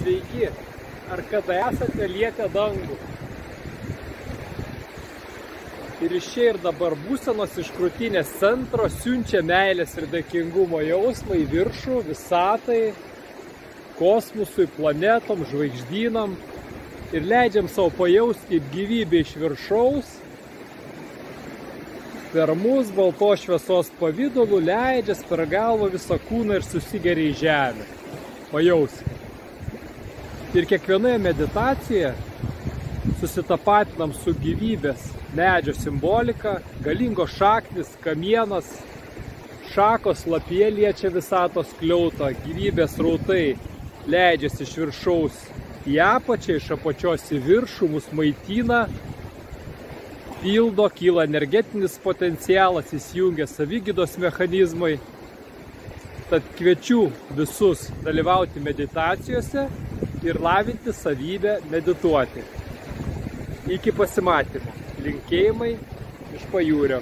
Sveiki, ar kada esate lietę dangų? Ir iš čia ir dabar būsenos iš krūtinės centro siunčia meilės ir dėkingumo jausmą į viršų, visatai, kosmosui, planetom, žvaigždynam ir leidžiam savo pajausti, kaip gyvybė iš viršaus per mus baltos šviesos pavidalų leidžias per galvą visą kūną ir susigeria į žemę. Pajauskime. Ir kiekvienoje meditacijoje susitapatinam su gyvybės medžio simbolika, galingos šaknis, kamienas, šakos lapija liečia visatos skliautą, gyvybės rautai leidžiasi iš viršaus į apačią, iš apačios į viršų, mus maitina, pildo, kyla energetinis potencialas, įsijungia savigydos mechanizmai. Tad kviečiu visus dalyvauti meditacijose ir lavinti savybę medituoti. Iki pasimatymo. Linkėjimai iš pajūrio.